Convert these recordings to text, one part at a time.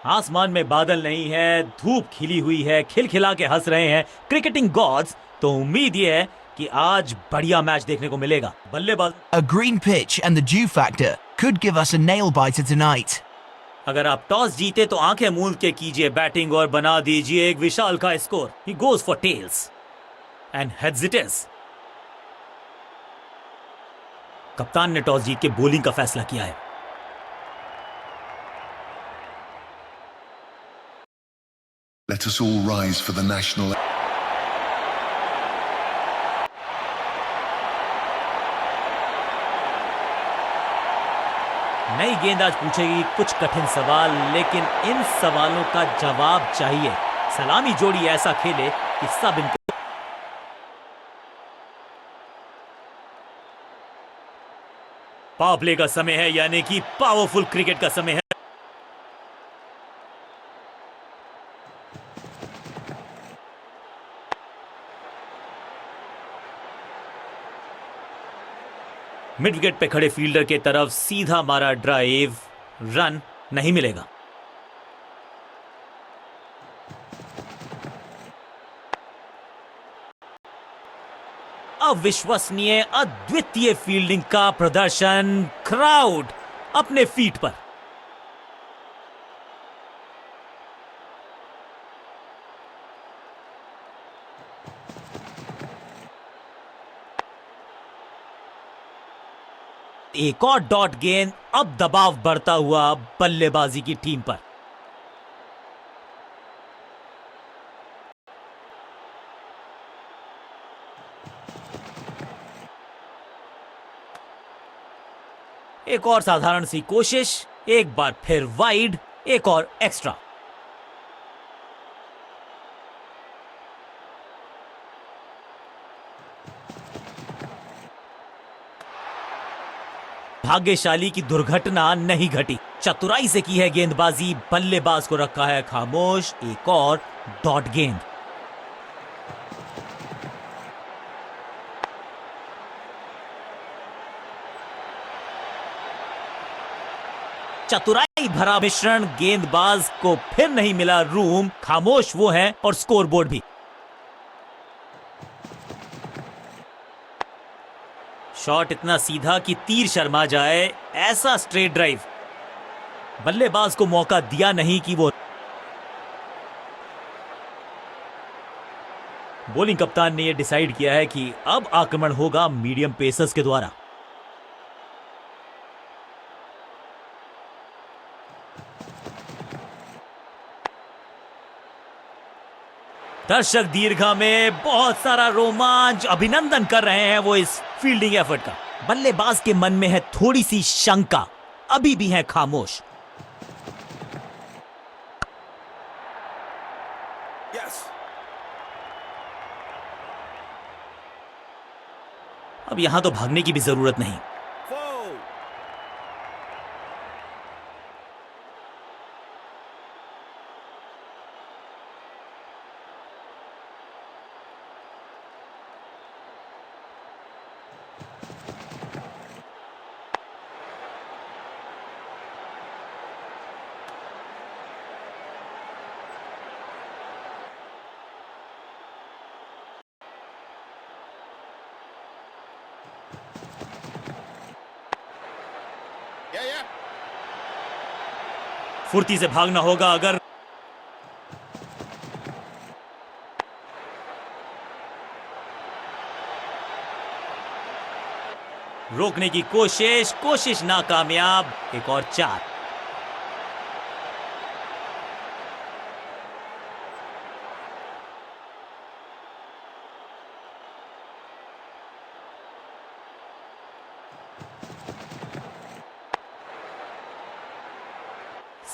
आसमान में बादल नहीं है, धूप खिली हुई है, खिलखिला के हंस रहे हैं क्रिकेटिंग गॉड्स। तो उम्मीद ये है कि आज बढ़िया मैच देखने को मिलेगा। बल्लेबाज A green pitch and the dew factor could give us a nail biter tonight. अगर आप टॉस जीते तो आंखें मूंद के कीजिए बैटिंग और बना दीजिए एक विशाल का score. He goes for tails and heads it is. कप्तान ने टॉस जीत के बॉलिंग का फैसला किया है। Let us all rise for the national. नई गेंद आज पूछेगी कुछ कठिन सवाल, लेकिन इन सवालों का जवाब चाहिए। सलामी जोड़ी ऐसा खेले कि सब इनको। पावर प्ले का समय है, यानी कि पावरफुल क्रिकेट का समय है। मिड विकेट पे खड़े फील्डर के तरफ सीधा मारा ड्राइव, रन नहीं मिलेगा। अविश्वसनीय अद्वितीय फील्डिंग का प्रदर्शन, क्राउड अपने फीट पर। एक और डॉट गेंद, अब दबाव बढ़ता हुआ बल्लेबाजी की टीम पर। एक और साधारण सी कोशिश, एक बार फिर वाइड, एक और एक्स्ट्रा। भाग्यशाली की दुर्घटना नहीं घटी, चतुराई से की है गेंदबाजी, बल्लेबाज को रखा है खामोश। एक और डॉट गेंद। चतुराई भरा मिश्रण, गेंदबाज को फिर नहीं मिला रूम, खामोश वो है और स्कोरबोर्ड भी। शॉट इतना सीधा कि तीर शर्मा जाए, ऐसा स्ट्रेट ड्राइव। बल्लेबाज को मौका दिया नहीं कि वो। बॉलिंग कप्तान ने यह डिसाइड किया है कि अब आक्रमण होगा मीडियम पेसर्स के द्वारा। दर्शक दीर्घा में बहुत सारा रोमांच, अभिनंदन कर रहे हैं वो इस फील्डिंग एफर्ट का। बल्लेबाज के मन में है थोड़ी सी शंका, अभी भी है खामोश। Yes. अब यहां तो भागने की भी जरूरत नहीं। फुर्ती से भागना होगा अगर। रोकने की कोशिश नाकामयाब। एक और 4।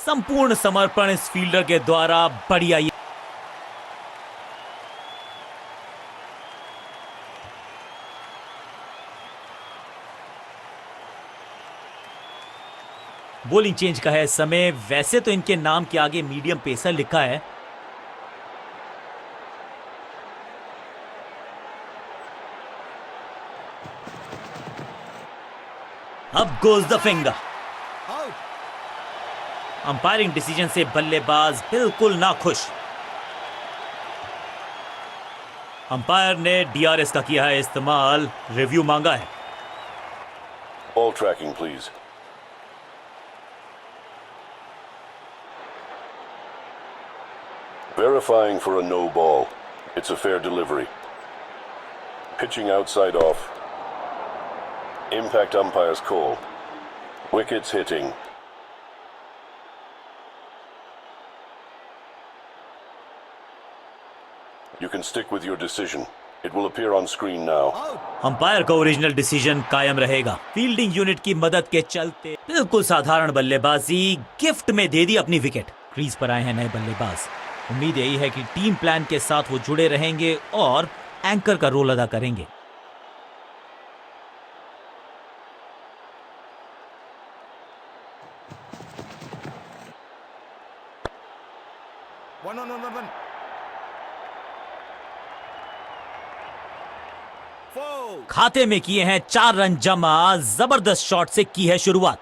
संपूर्ण समर्पण इस फील्डर के द्वारा, बढ़िया। बॉलिंग चेंज का है समय। वैसे तो इनके नाम के आगे मीडियम पेसर लिखा है। अब goes the finger. Umpiring decision से बल्लेबाज बिल्कुल नाखुश। अंपायर ने डीआरएस का किया है इस्तेमाल, रिव्यू मांगा है। Ball tracking, please. Verifying for a no ball. It's a fair delivery. Pitching outside off. Impact umpire's call. Wickets hitting. You can stick with your decision. It will appear on screen now. Umpire का original decision कायम रहेगा। Fielding unit की मदद के चलते बिल्कुल साधारण बल्लेबाजी गिफ्ट में दे दी अपनी विकेट। क्रीज पर आए हैं नए बल्लेबाज। उम्मीद यही है कि टीम प्लान के साथ वो जुड़े रहेंगे और एंकर का रोल अदा करेंगे। खाते में किए हैं 4 रन जमा। जबरदस्त शॉट से की है शुरुआत।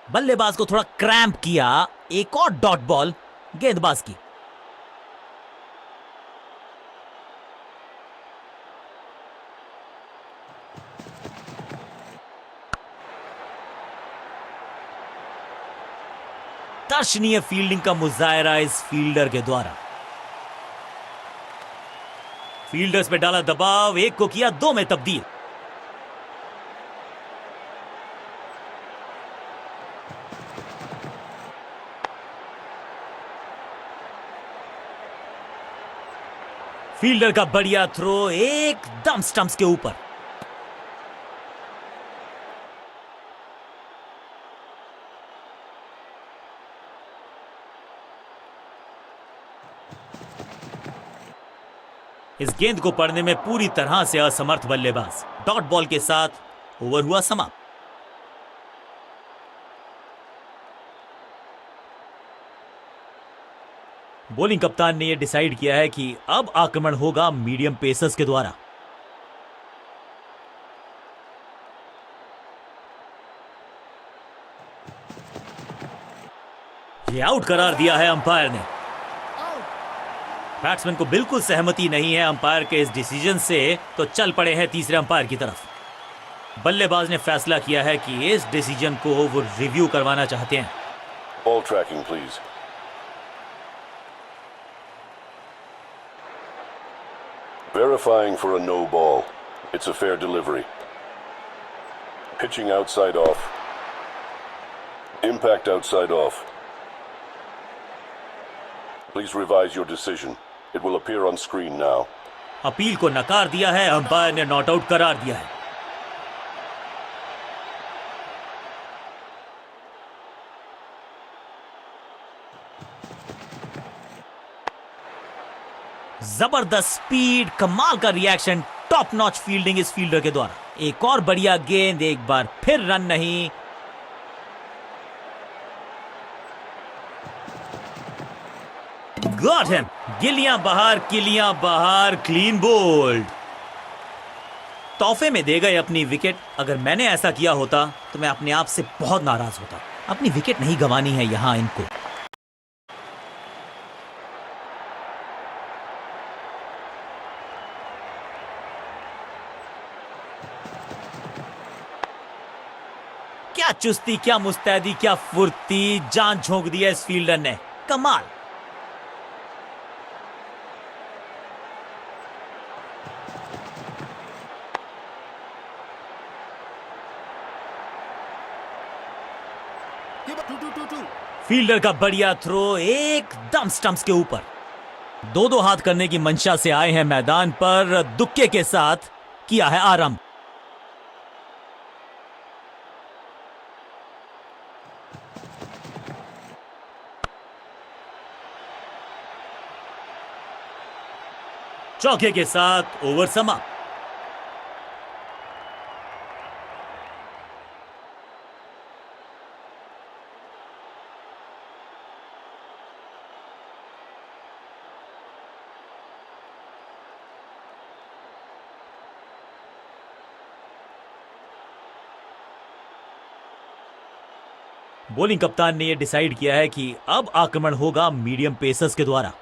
बल्लेबाज को थोड़ा क्रैम्प किया। एक और डॉट बॉल गेंदबाज की। दर्शनीय फील्डिंग का मुजाहरा इस फील्डर के द्वारा। फील्डर्स पे डाला दबाव, एक को किया 2 में तब्दील। फील्डर का बढ़िया थ्रो एकदम स्टंप्स के ऊपर। इस गेंद को पढ़ने में पूरी तरह से असमर्थ बल्लेबाज। डॉट बॉल के साथ ओवर हुआ समाप्त। बॉलिंग कप्तान ने यह डिसाइड किया है कि अब आक्रमण होगा मीडियम पेसर्स के द्वारा। यह आउट करार दिया है अंपायर ने। बैट्समैन को बिल्कुल सहमति नहीं है अंपायर के इस डिसीजन से, तो चल पड़े हैं तीसरे अंपायर की तरफ। बल्लेबाज ने फैसला किया है कि इस डिसीजन को वो रिव्यू करवाना चाहते हैं। Ball tracking, please. Verifying for a no ball. It's a fair delivery. Pitching outside off. Impact outside off. Please revise your decision. It will appear on screen now. Appeal को नकार दिया है, umpire ने not out करार दिया है। जबरदस्त speed, कमाल का रिएक्शन, टॉप नॉच फील्डिंग इस फील्डर के द्वारा। एक और बढ़िया गेंद, एक बार फिर रन नहीं। Got him. गिलियां बाहर, किलियां बाहर, क्लीन बोल्ड। तोहफे में दे गए अपनी विकेट। अगर मैंने ऐसा किया होता तो मैं अपने आप से बहुत नाराज होता। अपनी विकेट नहीं गंवानी है यहां इनको। क्या चुस्ती, क्या मुस्तैदी, क्या फुर्ती, जान झोंक दिया इस फील्डर ने। कमाल। फील्डर का बढ़िया थ्रो एकदम स्टंप्स के ऊपर। 2-2 हाथ करने की मंशा से आए हैं मैदान पर, दुक्के के साथ किया है आरंभ। चौके के साथ ओवर समाप्त। बॉलिंग कप्तान ने यह डिसाइड किया है कि अब आक्रमण होगा मीडियम पेसर्स के द्वारा।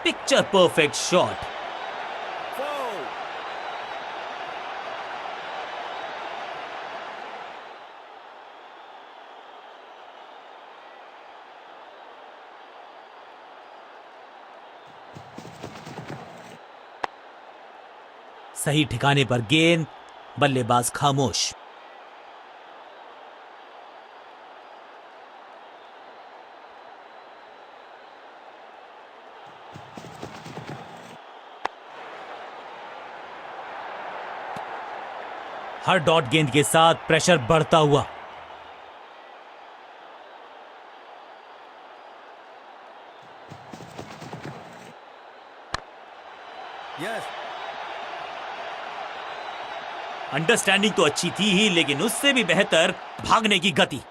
Picture perfect shot. सही ठिकाने पर गेंद, बल्लेबाज खामोश। हर डॉट गेंद के साथ प्रेशर बढ़ता हुआ। अंडरस्टैंडिंग तो अच्छी थी ही, लेकिन उससे भी बेहतर भागने की गति।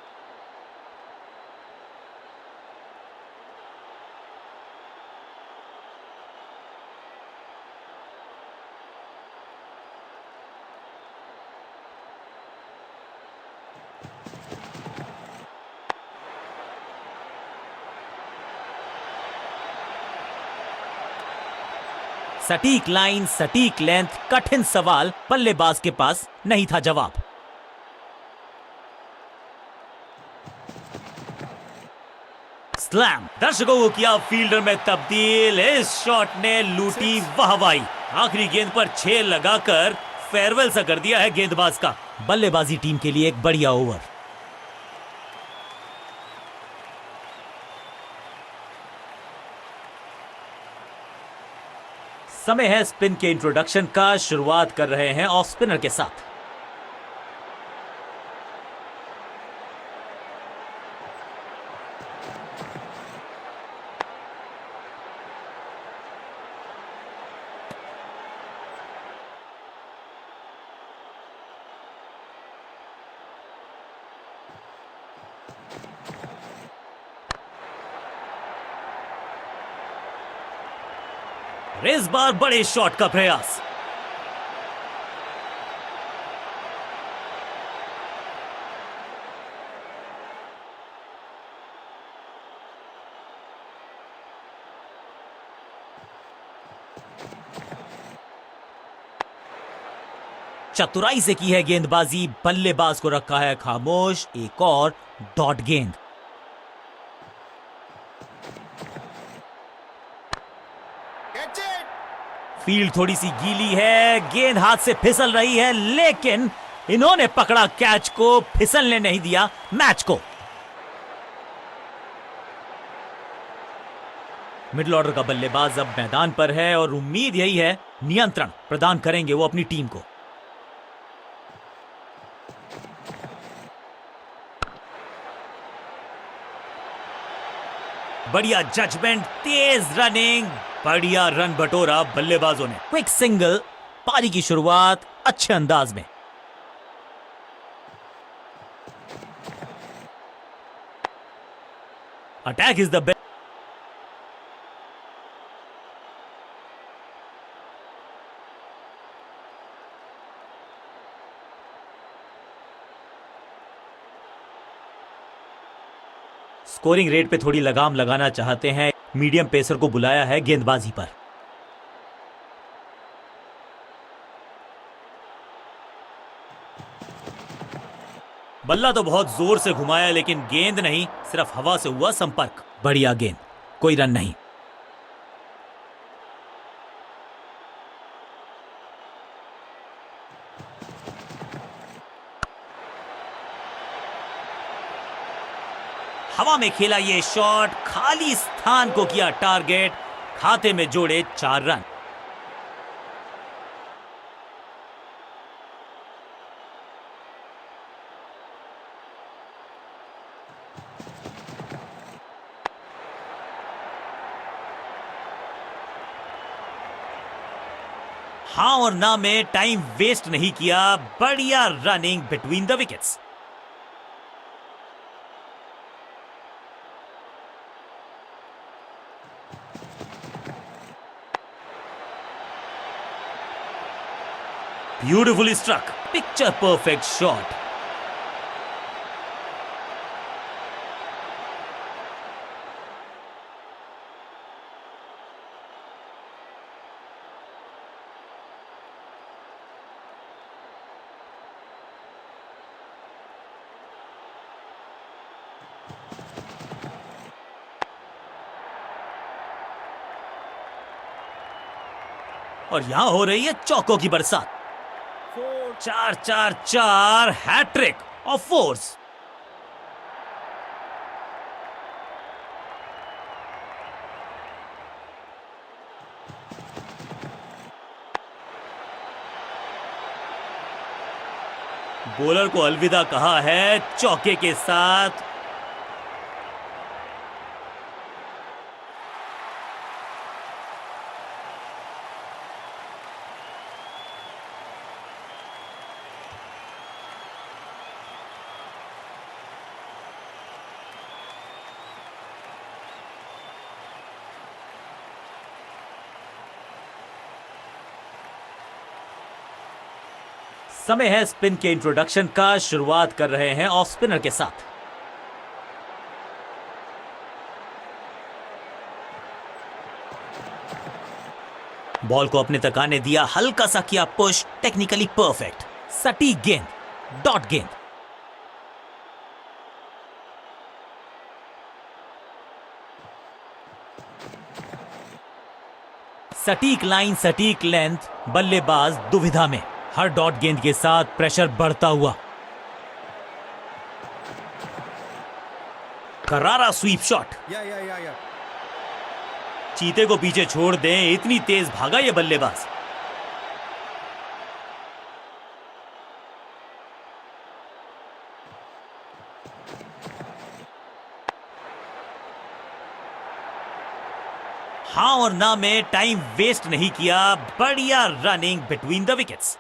सटीक लाइन, सटीक लेंथ, कठिन सवाल, बल्लेबाज के पास नहीं था जवाब। स्लैम। दर्शकों को किया फील्डर में तब्दील। इस शॉट ने लूटी वाहवाही। आखिरी गेंद पर 6 लगाकर फेयरवेल सा कर दिया है गेंदबाज का। बल्लेबाजी टीम के लिए एक बढ़िया ओवर। समय है स्पिन के इंट्रोडक्शन का। शुरुआत कर रहे हैं ऑफ स्पिनर के साथ। इस बार बड़े शॉट का प्रयास। चतुराई से की है गेंदबाजी। बल्लेबाज को रखा है खामोश। एक और डॉट गेंद। फील्ड थोड़ी सी गीली है, गेंद हाथ से फिसल रही है, लेकिन इन्होंने पकड़ा कैच को, फिसलने नहीं दिया मैच को। मिडिल ऑर्डर का बल्लेबाज अब मैदान पर है और उम्मीद यही है नियंत्रण प्रदान करेंगे वो अपनी टीम को। बढ़िया जजमेंट, तेज रनिंग, बढ़िया रन बटोरा बल्लेबाजों ने। क्विक सिंगल, पारी की शुरुआत अच्छे अंदाज में। Attack is the best. Scoring rate पे थोड़ी लगाम लगाना चाहते हैं। मीडियम पेसर को बुलाया है गेंदबाजी पर। बल्ला तो बहुत जोर से घुमाया, लेकिन गेंद नहीं, सिर्फ हवा से हुआ संपर्क। बढ़िया गेंद, कोई रन नहीं। हवा में खेला ये शॉट, खाली स्थान को किया टारगेट, खाते में जोड़े 4 रन। हाँ और ना में टाइम वेस्ट नहीं किया। बढ़िया running between the wickets. Beautifully struck, picture perfect shot. और यहां हो रही है चौकों की बरसात। 4-4-4 हैट्रिक ऑफ फोर्स। बॉलर को अलविदा कहा है चौके के साथ। समय है स्पिन के इंट्रोडक्शन का। शुरुआत कर रहे हैं ऑफ स्पिनर के साथ। बॉल को अपने तक आने दिया, हल्का सा किया पुश, टेक्निकली परफेक्ट, सटीक गेंद, डॉट गेंद। सटीक लाइन, सटीक लेंथ, बल्लेबाज दुविधा में। हर डॉट गेंद के साथ प्रेशर बढ़ता हुआ। करारा स्वीप शॉट। चीते को पीछे छोड़ दें, इतनी तेज भागा ये बल्लेबाज। हाँ और ना में टाइम वेस्ट नहीं किया। बढ़िया रनिंग बिटवीन द विकेट्स।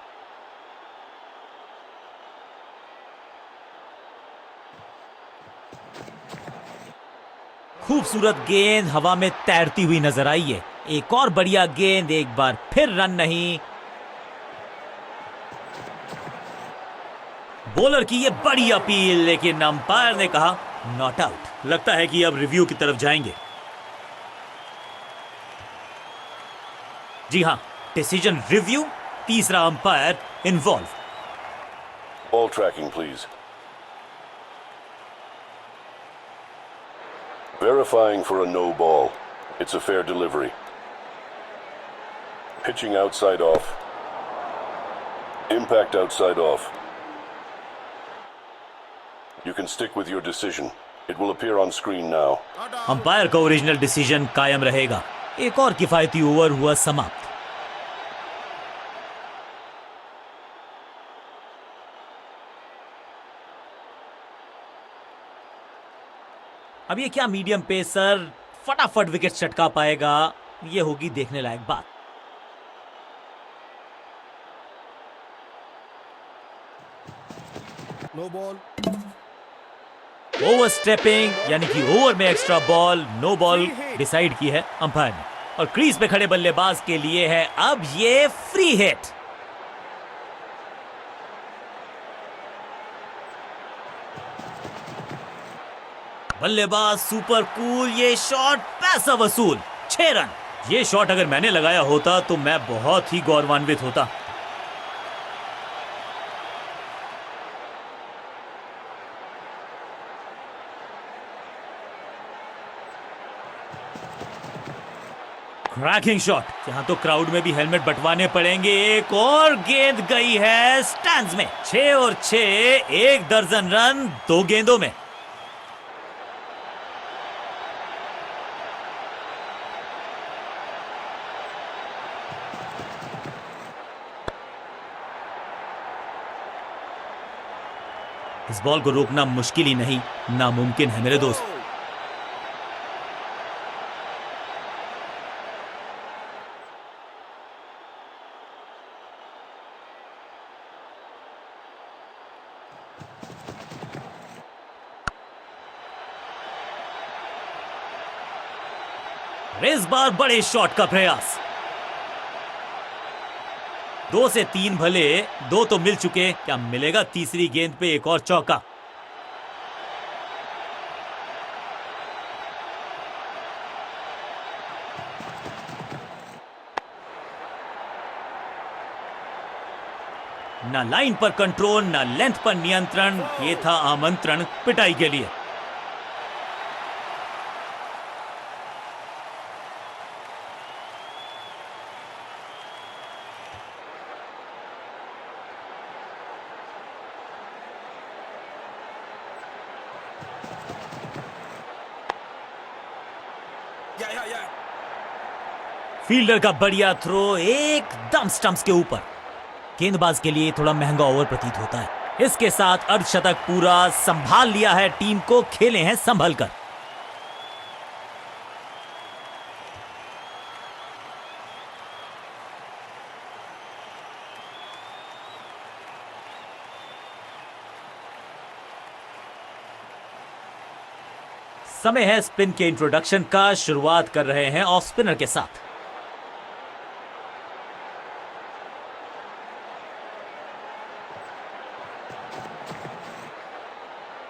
खूबसूरत गेंद हवा में तैरती हुई नजर आई है। एक और बढ़िया गेंद, एक बार फिर रन नहीं। बॉलर की ये बड़ी अपील, लेकिन अंपायर ने कहा नॉट आउट। लगता है कि अब रिव्यू की तरफ जाएंगे। जी हां, डिसीजन रिव्यू। तीसरा umpire involve. Ball tracking, please. Verifying for a no ball. It's a fair delivery. Pitching outside off. Impact outside off. You can stick with your decision. It will appear on screen now. Umpire का original decision कायम रहेगा। एक और किफायती over हुआ समाप्त। अब ये क्या मीडियम पेसर फटाफट विकेट चटका पाएगा, ये होगी देखने लायक बात। No ball. ओवर स्टेपिंग यानी कि ओवर में extra ball, no ball decide की है अंपायर ने। और क्रीज पे खड़े बल्लेबाज के लिए है अब ये फ्री हिट। बल्लेबाज सुपर कूल, ये शॉट पैसा वसूल। 6 रन। ये शॉट अगर मैंने लगाया होता तो मैं बहुत ही गौरवान्वित होता। Cracking shot. यहां तो क्राउड में भी हेलमेट बंटवाने पड़ेंगे। एक और गेंद गई है स्टैंड्स में। 6 और 6, 1 दर्जन रन 2 गेंदों में। इस बॉल को रोकना मुश्किल ही नहीं, नामुमकिन है मेरे दोस्त। इस बार बड़े शॉट का प्रयास। 2 से 3 भले, 2 तो मिल चुके, क्या मिलेगा तीसरी गेंद पे एक और चौका? ना लाइन पर कंट्रोल, ना लेंथ पर नियंत्रण, ये था आमंत्रण पिटाई के लिए। फील्डर का बढ़िया थ्रो एकदम स्टंप्स के ऊपर। गेंदबाज के लिए थोड़ा महंगा ओवर प्रतीत होता है। इसके साथ अर्धशतक पूरा, संभाल लिया है टीम को, खेले हैं संभल कर। समय है स्पिन के इंट्रोडक्शन का। शुरुआत कर रहे हैं ऑफ स्पिनर के साथ।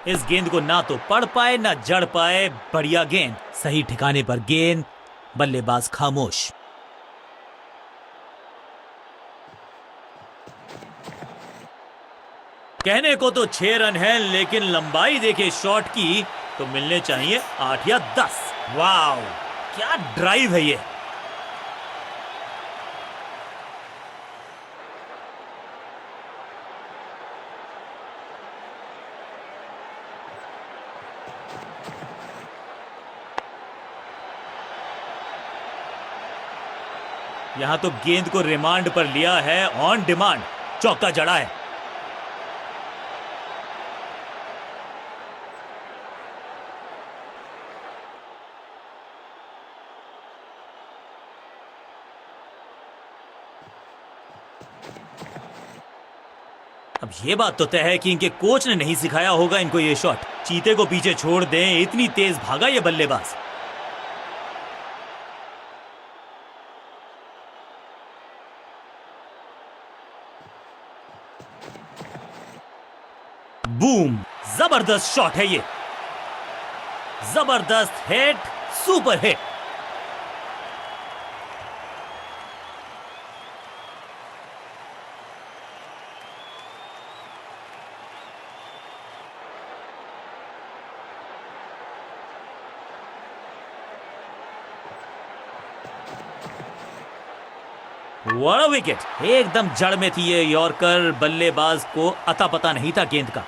इस गेंद को ना तो पढ़ पाए ना जड़ पाए। बढ़िया गेंद, सही ठिकाने पर गेंद, बल्लेबाज खामोश। कहने को तो 6 रन है, लेकिन लंबाई देखे शॉट की तो मिलने चाहिए 8 या 10। वाव, क्या ड्राइव है ये। यहां तो गेंद को रिमांड पर लिया है, ऑन डिमांड चौका जड़ा है। अब ये बात तो तय है कि इनके कोच ने नहीं सिखाया होगा इनको ये शॉट। चीते को पीछे छोड़ दें, इतनी तेज भागा ये बल्लेबाज। बूम, जबरदस्त शॉट है ये, जबरदस्त hit, super hit. What a wicket, एकदम जड़ में थी ये यॉर्कर। बल्लेबाज को अता पता नहीं था गेंद का।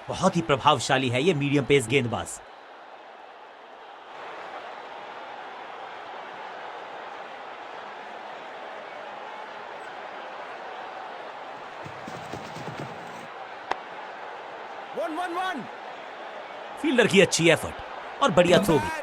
बहुत ही प्रभावशाली है ये मीडियम पेस गेंदबाज। फील्डर की अच्छी एफर्ट और बढ़िया थ्रो भी।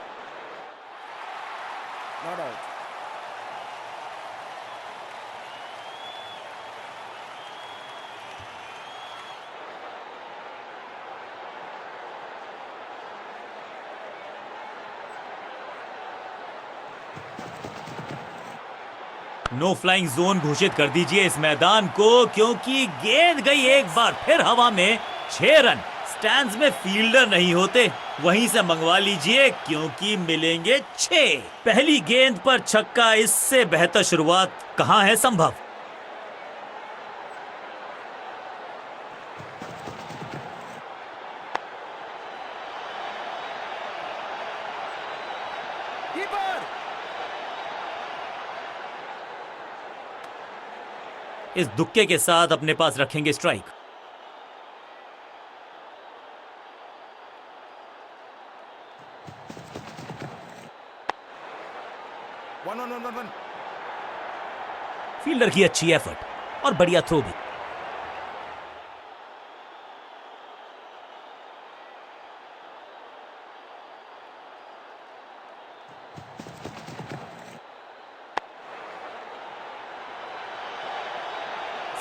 नो फ्लाइंग जोन घोषित कर दीजिए इस मैदान को, क्योंकि गेंद गई एक बार फिर हवा में। 6 रन। स्टैंड्स में फील्डर नहीं होते, वहीं से मंगवा लीजिए, क्योंकि मिलेंगे 6। पहली गेंद पर छक्का, इससे बेहतर शुरुआत कहां है संभव। इस दुक्के के साथ अपने पास रखेंगे स्ट्राइक। फील्डर की अच्छी एफर्ट और बढ़िया थ्रो भी।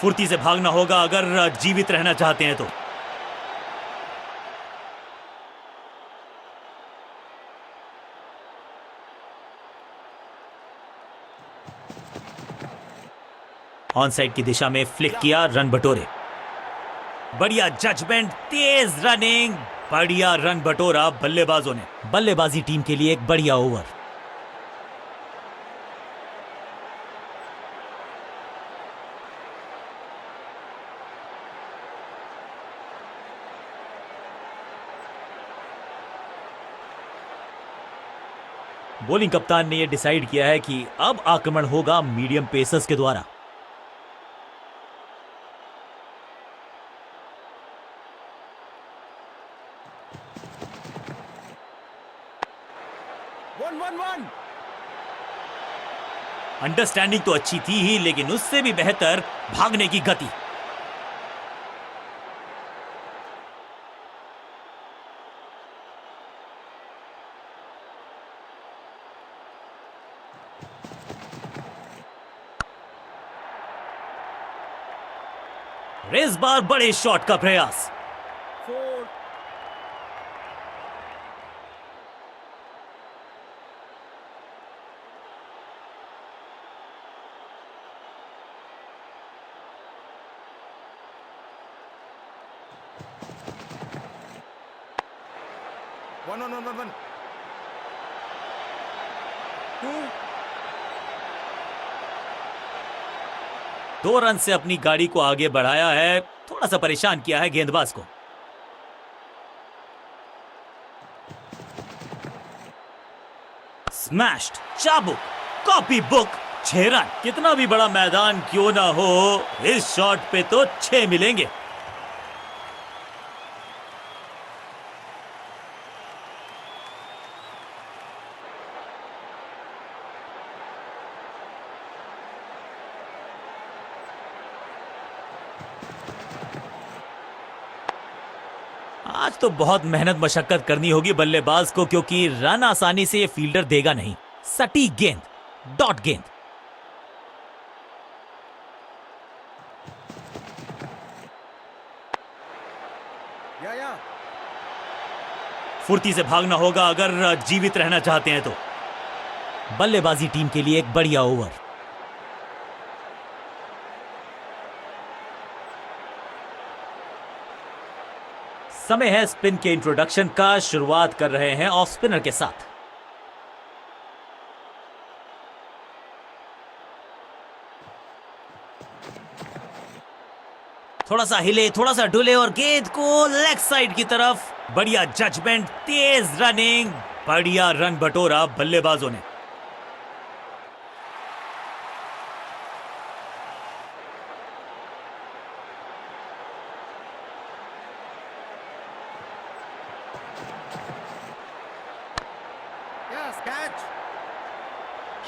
फुर्ती से भागना होगा अगर जीवित रहना चाहते हैं तो। ऑन साइड की दिशा में फ्लिक किया, रन बटोरे। बढ़िया जजमेंट, तेज रनिंग, बढ़िया रन बटोरा बल्लेबाजों ने। बल्लेबाजी टीम के लिए एक बढ़िया ओवर। बॉलिंग कप्तान ने यह डिसाइड किया है कि अब आक्रमण होगा मीडियम पेसर्स के द्वारा। अंडरस्टैंडिंग तो अच्छी थी ही, लेकिन उससे भी बेहतर भागने की गति। इस बार बड़े शॉट का प्रयास। One. 2 रन से अपनी गाड़ी को आगे बढ़ाया है, थोड़ा सा परेशान किया है गेंदबाज को। स्मैश्ड, चाबुक, कॉपी बुक, 6 रन। कितना भी बड़ा मैदान क्यों ना हो, इस शॉट पे तो 6 मिलेंगे। आज तो बहुत मेहनत मशक्कत करनी होगी बल्लेबाज को, क्योंकि रन आसानी से ये फील्डर देगा नहीं। सटीक गेंद, डॉट गेंद। फुर्ती से भागना होगा अगर जीवित रहना चाहते हैं तो। बल्लेबाजी टीम के लिए एक बढ़िया ओवर। समय है स्पिन के इंट्रोडक्शन का। शुरुआत कर रहे हैं ऑफ स्पिनर के साथ। थोड़ा सा हिले, थोड़ा सा डुले और गेंद को लेग साइड की तरफ। बढ़िया जजमेंट, तेज रनिंग, बढ़िया रन बटोरा बल्लेबाजों ने।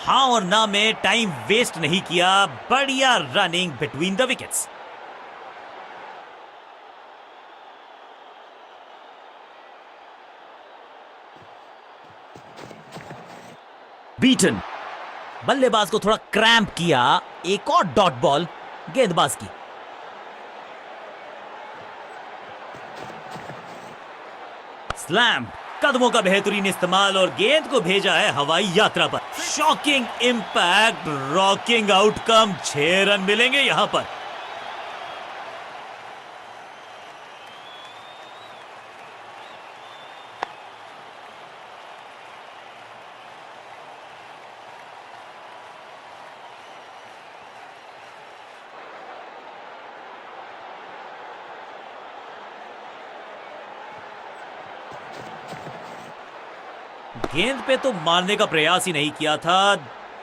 हाँ और ना में टाइम वेस्ट नहीं किया। बढ़िया running between the wickets. Beaten, बल्लेबाज को थोड़ा क्रैम्प किया। एक और डॉट बॉल गेंदबाज की। स्लैम, कदमों का बेहतरीन इस्तेमाल और गेंद को भेजा है हवाई यात्रा पर। Shocking impact, rocking outcome. 6 run मिलेंगे यहां पर। गेंद पे तो मारने का प्रयास ही नहीं किया था,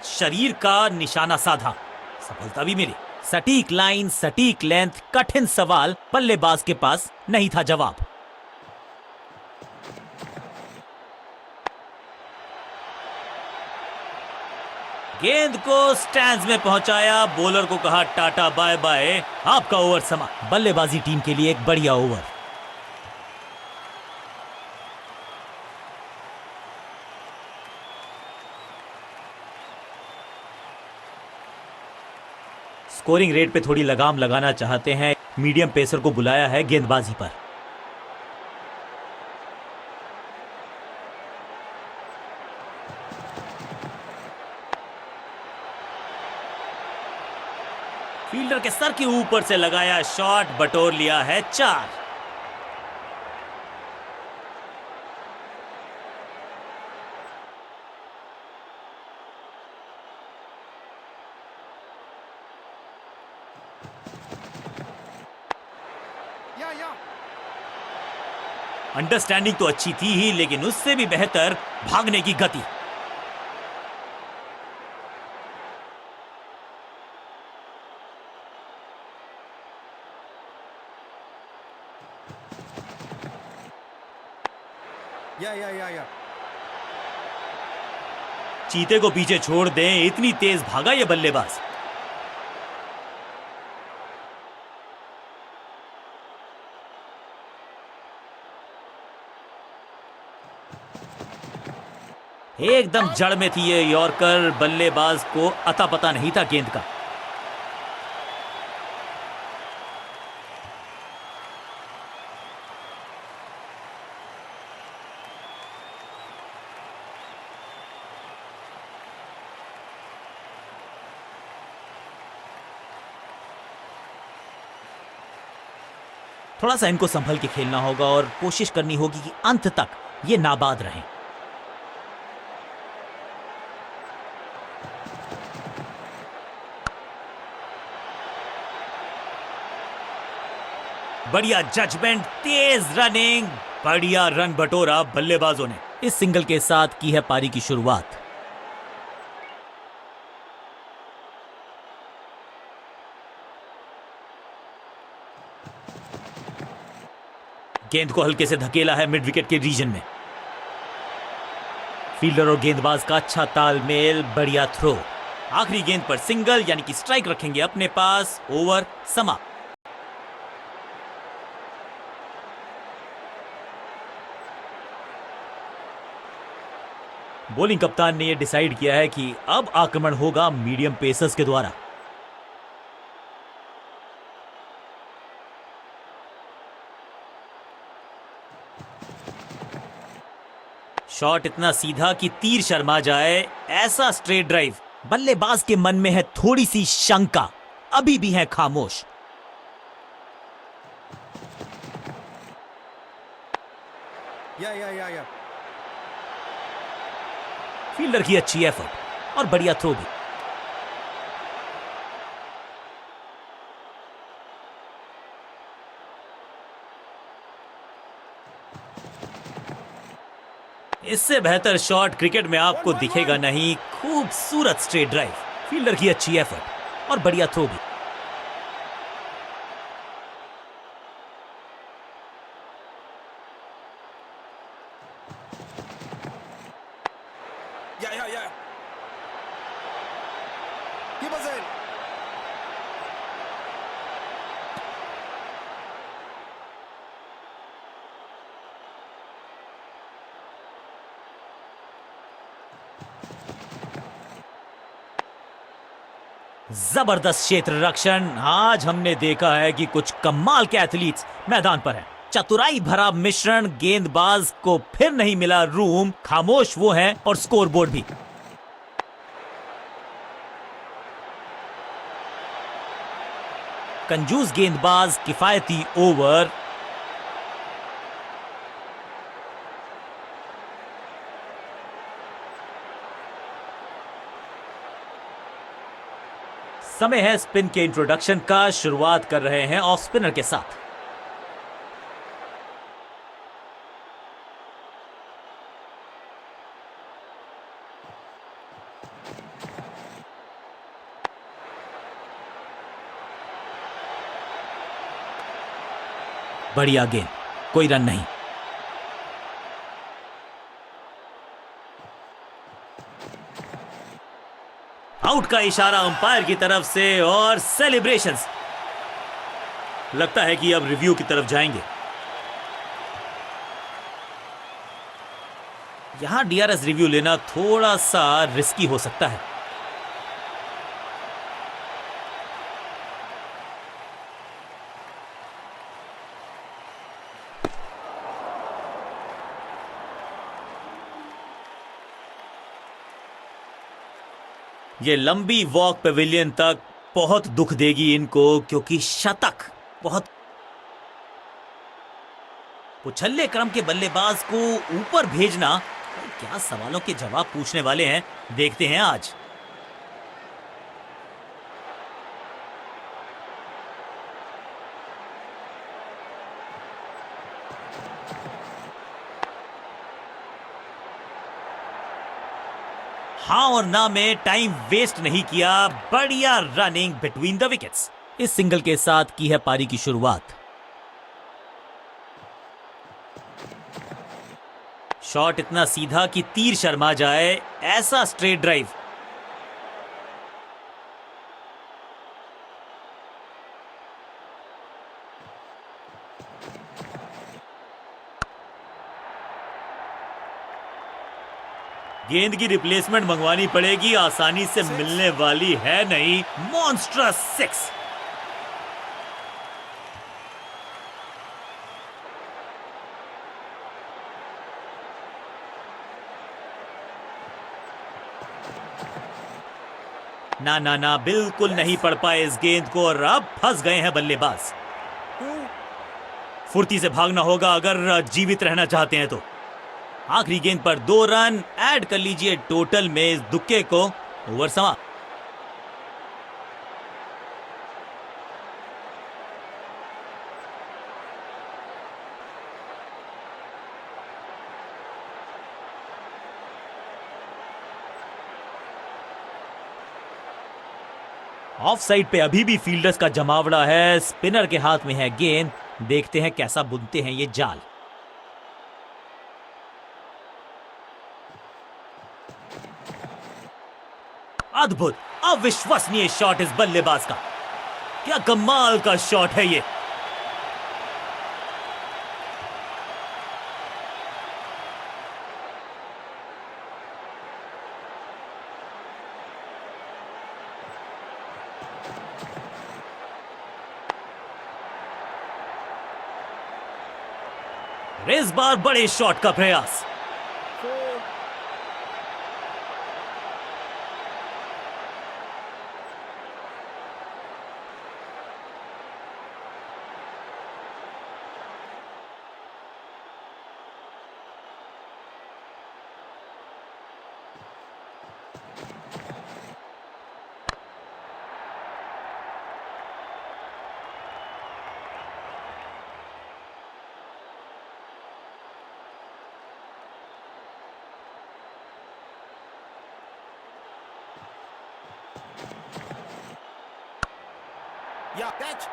शरीर का निशाना साधा, सफलता भी मिली। सटीक लाइन, सटीक लेंथ, कठिन सवाल, बल्लेबाज के पास नहीं था जवाब। गेंद को स्टैंड्स में पहुंचाया, बॉलर को कहा टाटा बाय बाय, आपका ओवर समा। बल्लेबाजी टीम के लिए एक बढ़िया ओवर। स्कोरिंग रेट पे थोड़ी लगाम लगाना चाहते हैं, मीडियम पेसर को बुलाया है गेंदबाजी पर। फील्डर के सर के ऊपर से लगाया शॉट, बटोर लिया है 4। अंडरस्टैंडिंग तो अच्छी थी ही, लेकिन उससे भी बेहतर भागने की गति। चीते को पीछे छोड़ दें, इतनी तेज भागा ये बल्लेबाज। एकदम जड़ में थी ये यॉर्कर, बल्लेबाज को अता पता नहीं था गेंद का। थोड़ा सा इनको संभल के खेलना होगा और कोशिश करनी होगी कि अंत तक ये नाबाद रहें। बढ़िया जजमेंट, तेज रनिंग, बढ़िया रन बटोरा बल्लेबाजों ने। इस सिंगल के साथ की है पारी की शुरुआत। गेंद को हल्के से धकेला है मिड विकेट के रीजन में। फील्डर और गेंदबाज का अच्छा तालमेल, बढ़िया थ्रो। आखिरी गेंद पर सिंगल, यानी कि स्ट्राइक रखेंगे अपने पास। ओवर समाप्त। बॉलिंग कप्तान ने यह डिसाइड किया है कि अब आक्रमण होगा मीडियम पेसर्स के द्वारा। शॉट इतना सीधा कि तीर शर्मा जाए, ऐसा स्ट्रेट ड्राइव। बल्लेबाज के मन में है थोड़ी सी शंका, अभी भी है खामोश। फील्डर की अच्छी एफर्ट और बढ़िया थ्रो भी। इससे बेहतर शॉट क्रिकेट में आपको दिखेगा नहीं। खूबसूरत स्ट्रेट ड्राइव, फील्डर की अच्छी एफर्ट और बढ़िया थ्रो भी। जबरदस्त क्षेत्र रक्षण। आज हमने देखा है कि कुछ कमाल के एथलीट्स मैदान पर हैं। चतुराई भरा मिश्रण, गेंदबाज को फिर नहीं मिला रूम, खामोश वो हैं और स्कोरबोर्ड भी। कंजूस गेंदबाज, किफायती ओवर। समय है स्पिन के इंट्रोडक्शन का। शुरुआत कर रहे हैं ऑफ स्पिनर के साथ। बढ़िया गेंद, कोई रन नहीं। आउट का इशारा अंपायर की तरफ से और सेलिब्रेशंस। लगता है कि अब रिव्यू की तरफ जाएंगे। यहां डीआरएस रिव्यू लेना थोड़ा सा रिस्की हो सकता है। ये लंबी वॉक पेविलियन तक बहुत दुख देगी इनको, क्योंकि शतक बहुत उछल्ले क्रम के बल्लेबाज को ऊपर भेजना, क्या सवालों के जवाब पूछने वाले हैं, देखते हैं आज। हाँ और ना में टाइम वेस्ट नहीं किया, बढ़िया रनिंग बिटवीन द विकेट्स। इस सिंगल के साथ की है पारी की शुरुआत। शॉट इतना सीधा कि तीर शर्मा जाए, ऐसा स्ट्रेट ड्राइव। गेंद की रिप्लेसमेंट मंगवानी पड़ेगी, आसानी से मिलने वाली है नहीं। Monstrous six. ना ना ना, बिल्कुल नहीं पड़ पाए इस गेंद को और अब फंस गए हैं बल्लेबाज। फुर्ती से भागना होगा अगर जीवित रहना चाहते हैं तो। आखिरी गेंद पर 2 रन ऐड कर लीजिए टोटल में इस दुक्के को। ओवर समाप्त। ऑफ साइड पे अभी भी फील्डर्स का जमावड़ा है, स्पिनर के हाथ में है गेंद, देखते हैं कैसा बुनते हैं ये जाल। अद्भुत, अविश्वसनीय शॉट इस बल्लेबाज का, क्या कमाल का शॉट है ये। इस बार बड़े शॉट का प्रयास। Yeah, catch.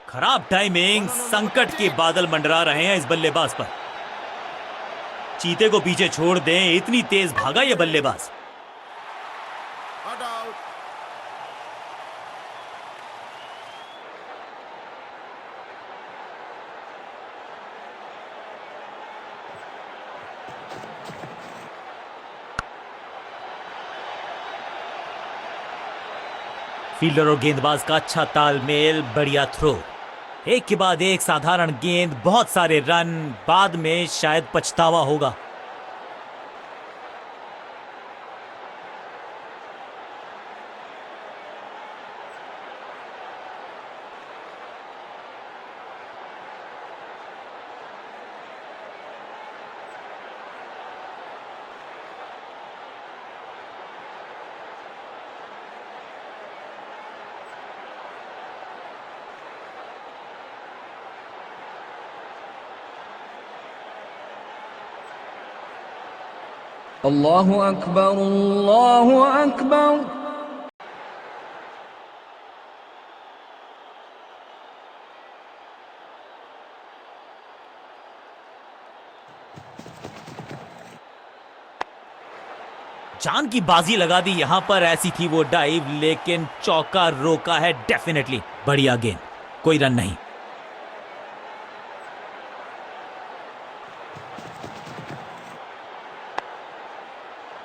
खराब टाइमिंग, संकट के बादल मंडरा रहे हैं इस बल्लेबाज पर। चीते को पीछे छोड़ दें, इतनी तेज भागा ये बल्लेबाज। Not out. फील्डर और गेंदबाज का अच्छा तालमेल, बढ़िया थ्रो। एक के बाद एक साधारण गेंद, बहुत सारे रन, बाद में शायद पछतावा होगा। अल्लाहु अकबर, अल्लाहु अकबर। जान की बाजी लगा दी यहां पर, ऐसी थी वो डाइव, लेकिन चौका रोका है डेफिनेटली। बढ़िया गेंद, कोई रन नहीं।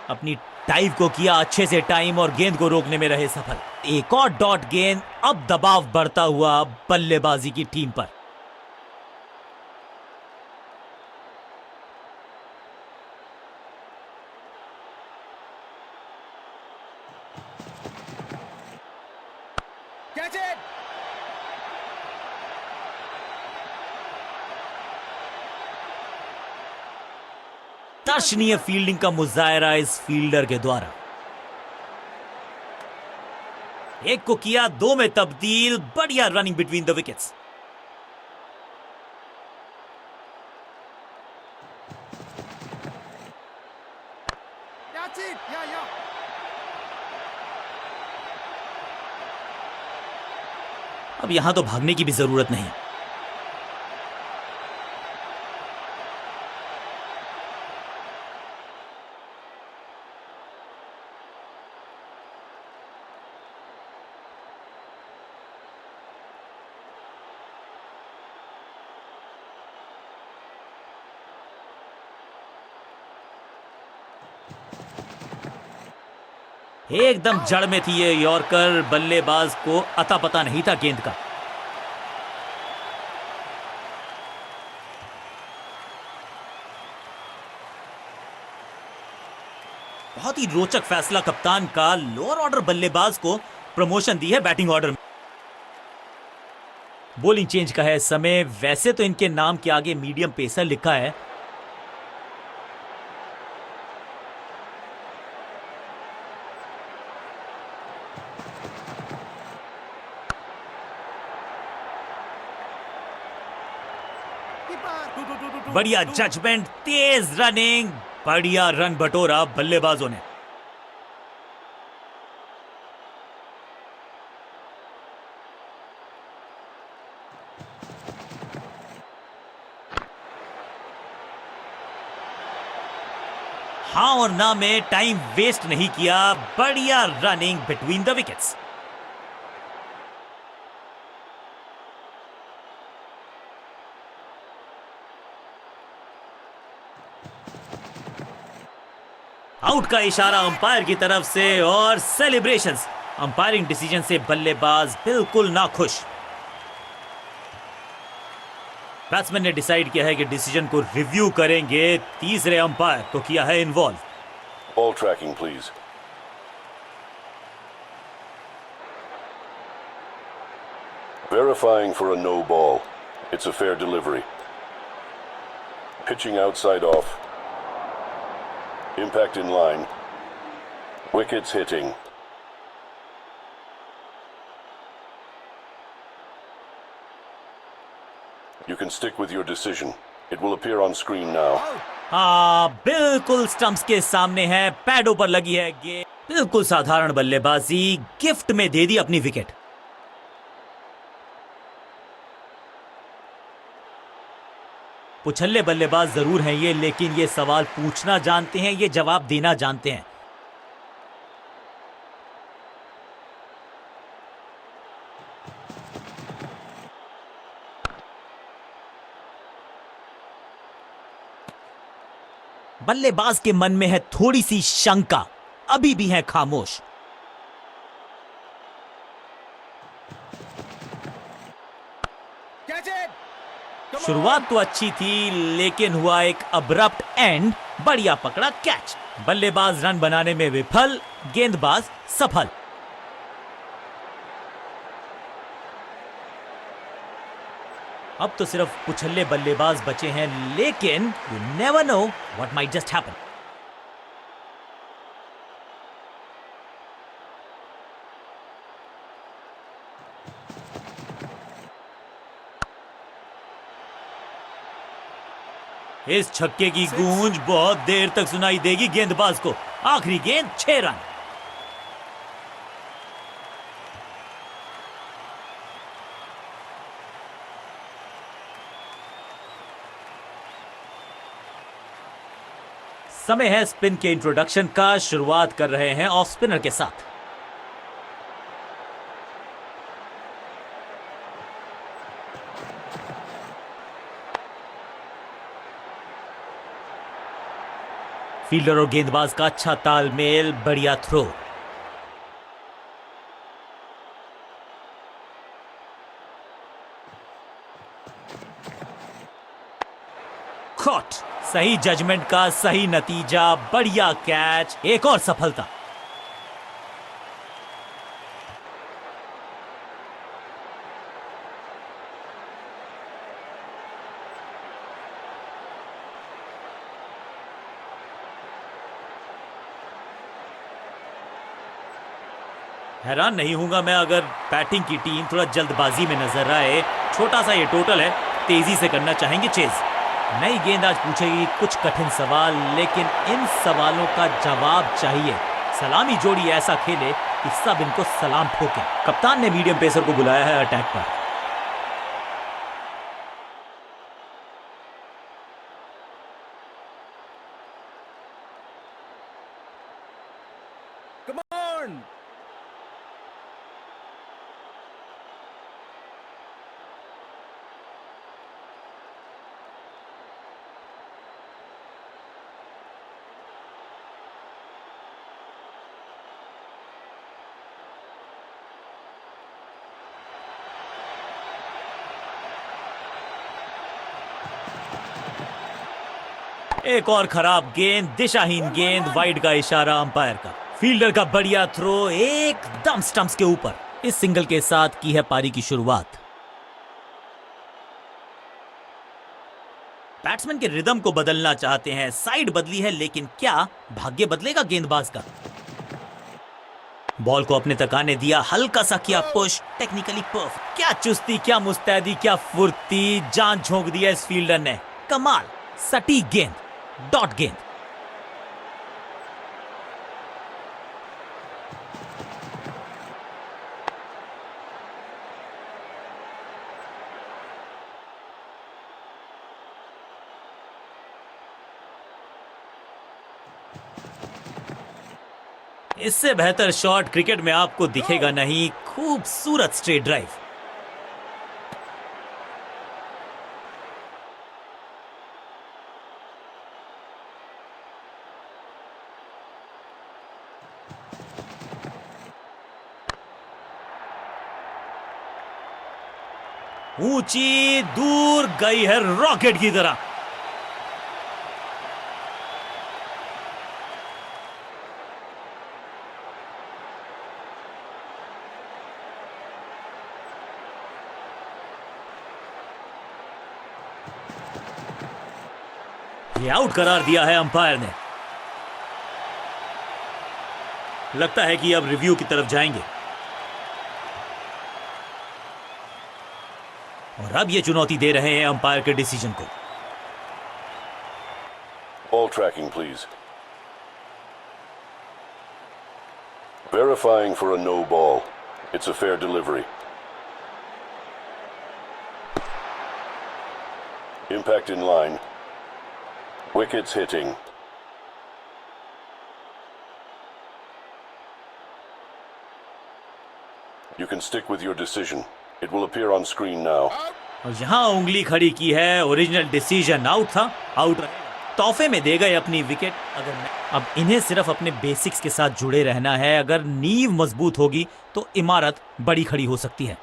अपनी टाइव को किया अच्छे से टाइम और गेंद को रोकने में रहे सफल। एक और डॉट गेंद, अब दबाव बढ़ता हुआ बल्लेबाजी की टीम पर। Catch it! दर्शनीय फील्डिंग का मुजाहरा इस फील्डर के द्वारा। एक को किया 2 में तब्दील, बढ़िया running between the wickets. That's it! Yeah, yeah. अब यहां तो भागने की भी जरूरत नहीं। एकदम जड़ में थी ये यॉर्कर, बल्लेबाज को अता पता नहीं था गेंद का। बहुत ही रोचक फैसला कप्तान का, लोअर ऑर्डर बल्लेबाज को प्रमोशन दी है बैटिंग ऑर्डर में। बॉलिंग चेंज का है समय। वैसे तो इनके नाम के आगे मीडियम पेसर लिखा है, Keeper! बढ़िया जजमेंट, तेज रनिंग, बढ़िया रन बटोरा बल्लेबाजों ने। हाँ और ना में टाइम वेस्ट नहीं किया, बढ़िया running between the wickets. Out का इशारा अंपायर की तरफ से और सेलिब्रेशंस। अंपायरिंग डिसीजन से बल्लेबाज बिल्कुल नाखुश। बैट्समैन ने डिसाइड किया है कि डिसीजन को रिव्यू करेंगे। तीसरे अंपायर को किया है involve. Ball tracking, please. Verifying for a no ball. It's a fair delivery. Pitching outside off. Impact in line. Wickets hitting. You can stick with your decision. It will appear on screen now. हाँ, बिल्कुल stumps के सामने है, पैडों पर लगी है गेंद। बिल्कुल साधारण बल्लेबाजी, गिफ्ट में दे दी अपनी विकेट। उछल्ले बल्लेबाज जरूर हैं ये, लेकिन ये सवाल पूछना जानते हैं, ये जवाब देना जानते हैं। बल्लेबाज के मन में है थोड़ी सी शंका, अभी भी है खामोश। Catch it! Come on! शुरुआत तो अच्छी थी, लेकिन हुआ एक अब्रप्ट एंड। बढ़िया पकड़ा कैच। बल्लेबाज रन बनाने में विफल, गेंदबाज सफल। अब तो सिर्फ उछल्ले बल्लेबाज बचे हैं, लेकिन you never know what might just happen. इस छक्के की गूंज बहुत देर तक सुनाई देगी गेंदबाज को। आखिरी गेंद 6 रन। समय है स्पिन के इंट्रोडक्शन का। शुरुआत कर रहे हैं ऑफ स्पिनर के साथ। फील्डर और गेंदबाज का अच्छा तालमेल, बढ़िया थ्रो। कॉट, सही जजमेंट का सही नतीजा, बढ़िया कैच, एक और सफलता। हैरान नहीं हूंगा मैं अगर बैटिंग की टीम थोड़ा जल्दबाजी में नजर आए। छोटा सा ये टोटल है, तेजी से करना चाहेंगे चेज। नई गेंद आज पूछेगी कुछ कठिन सवाल, लेकिन इन सवालों का जवाब चाहिए। सलामी जोड़ी ऐसा खेले कि सब इनको सलाम ठोके। कप्तान ने मीडियम पेसर को बुलाया है अटैक पर। Come on! एक और खराब गेंद, दिशाहीन गेंद, वाइड का इशारा अंपायर का। फील्डर का बढ़िया थ्रो एकदम स्टंप्स के ऊपर। इस सिंगल के साथ की है पारी की शुरुआत। बैट्समैन के रिदम को बदलना चाहते हैं, साइड बदली है, लेकिन क्या भाग्य बदलेगा गेंदबाज का? बॉल को अपने तक आने दिया, हल्का सा किया पुश, टेक्निकली परफेक्ट। क्या चुस्ती, क्या मुस्तैदी, क्या फुर्ती, जान झोंक दिया इस फील्डर ने। कमाल, सटीक गेंद, डॉट गेंद। इससे बेहतर शॉट क्रिकेट में आपको दिखेगा नहीं। खूबसूरत स्ट्रेट ड्राइव। ऊंची दूर गई है रॉकेट की तरह। ये आउट करार दिया है अंपायर ने। लगता है कि अब रिव्यू की तरफ जाएंगे और अब ये चुनौती दे रहे हैं अंपायर के डिसीजन को। Ball tracking, please. Verifying for a no ball. It's a fair delivery. Impact in line. Wickets hitting. You can stick with your decision. It will appear on screen now. और यहां उंगली खड़ी की है, original decision out था, out रहेगा। तोहफे में दे गए अपनी विकेट। अब इन्हें सिर्फ अपने बेसिक्स के साथ जुड़े रहना है। अगर नींव मजबूत होगी तो इमारत बड़ी खड़ी हो सकती है।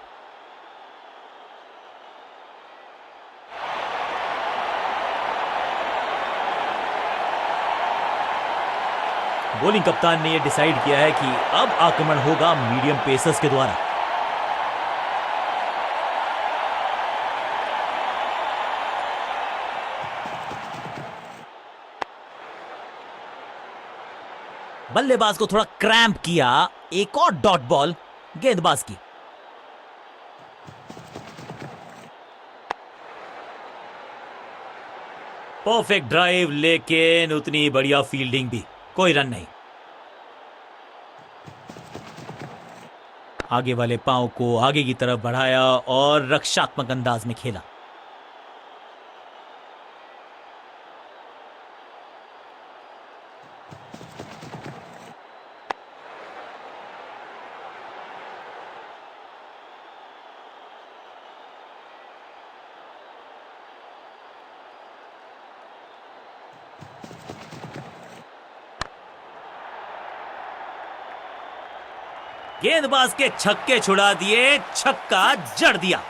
बॉलिंग कप्तान ने यह डिसाइड किया है कि अब आक्रमण होगा मीडियम पेसर्स के द्वारा। बल्लेबाज को थोड़ा क्रैम्प किया, एक और डॉट बॉल गेंदबाज की। परफेक्ट ड्राइव, लेकिन उतनी बढ़िया फील्डिंग भी, कोई रन नहीं। आगे वाले पांव को आगे की तरफ बढ़ाया और रक्षात्मक अंदाज में खेला। गेंदबाज के छक्के छुड़ा दिए, छक्का जड़ दिया।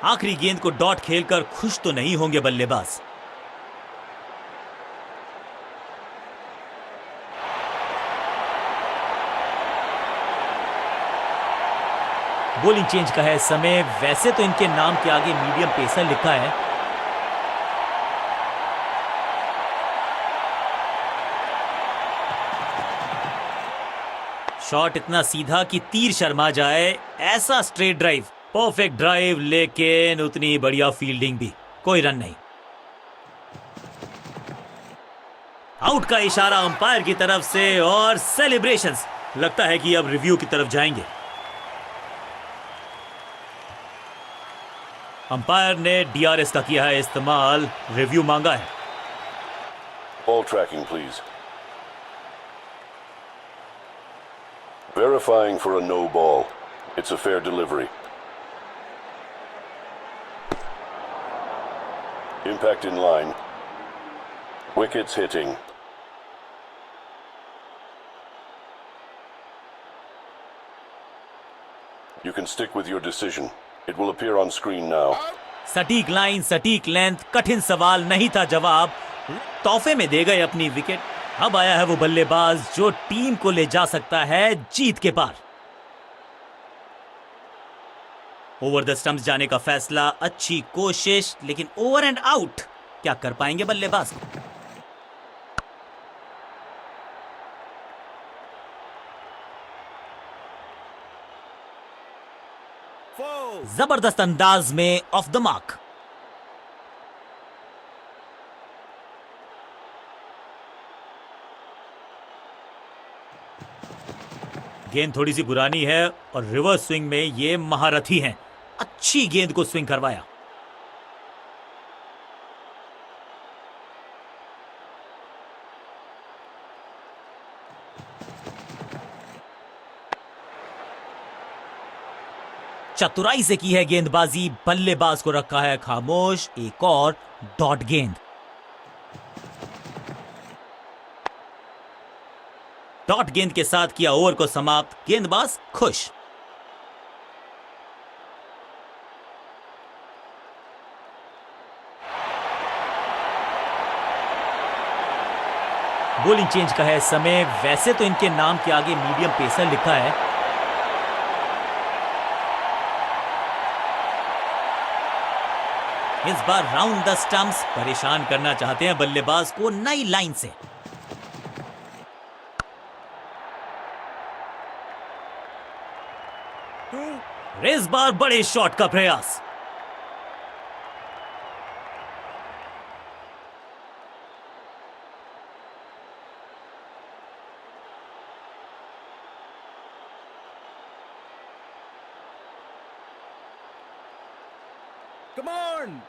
आखिरी गेंद को डॉट खेलकर खुश तो नहीं होंगे बल्लेबाज। बॉलिंग चेंज का है समय। वैसे तो इनके नाम के आगे मीडियम पेसर लिखा है। शॉट इतना सीधा कि तीर शर्मा जाए, ऐसा स्ट्रेट ड्राइव, परफेक्ट ड्राइव, लेकिन उतनी बढ़िया फील्डिंग भी, कोई रन नहीं। आउट का इशारा अंपायर की तरफ से और सेलिब्रेशंस। लगता है कि अब रिव्यू की तरफ जाएंगे। अंपायर ने डीआरएस का किया है इस्तेमाल, रिव्यू मांगा है। Ball tracking, please. Verifying for a no ball. It's a fair delivery. Impact in line. Wickets hitting. You can stick with your decision. It will appear on screen now. सटीक line, सटीक length, कठिन सवाल नहीं था जवाब। तोहफे में दे गए अपनी विकेट। अब आया है वो बल्लेबाज जो टीम को ले जा सकता है जीत के पार। ओवर द स्टंप्स जाने का फैसला, अच्छी कोशिश, लेकिन ओवर एंड आउट। क्या कर पाएंगे बल्लेबाज? जबरदस्त अंदाज में ऑफ द मार्क। गेंद थोड़ी सी पुरानी है और रिवर्स स्विंग में ये महारथी हैं। अच्छी गेंद को स्विंग करवाया। चतुराई से की है गेंदबाजी, बल्लेबाज को रखा है खामोश। एक और डॉट गेंद। डॉट गेंद के साथ किया ओवर को समाप्त। गेंदबाज खुश। बॉलिंग चेंज का है समय। वैसे तो इनके नाम के आगे मीडियम पेसर लिखा है। इस बार राउंड द स्टंप्स, परेशान करना चाहते हैं बल्लेबाज को नई लाइन से। इस बार बड़े शॉट का प्रयास। Come on!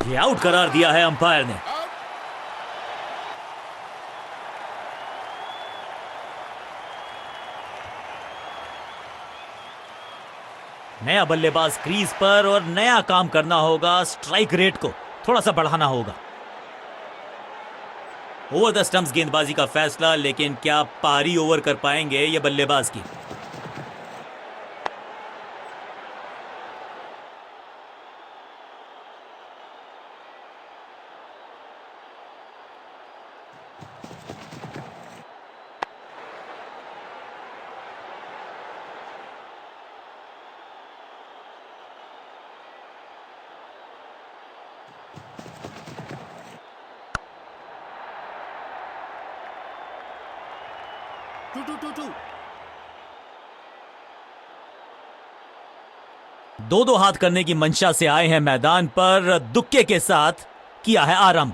ये आउट करार दिया है अंपायर ने। नया बल्लेबाज क्रीज पर और नया काम करना होगा। स्ट्राइक रेट को थोड़ा सा बढ़ाना होगा। ओवर द स्टंप्स गेंदबाजी का फैसला, लेकिन क्या पारी ओवर कर पाएंगे ये बल्लेबाज की? Two. दो हाथ करने की मंशा से आए हैं मैदान पर। दुक्के के साथ किया है आरंभ।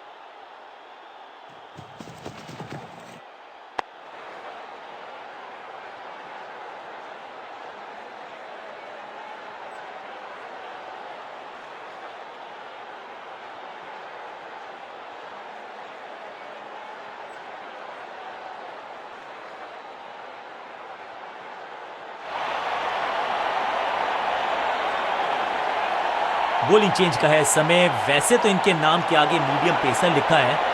बॉलिंग चेंज का है समय। वैसे तो इनके नाम के आगे मीडियम पेसर लिखा है।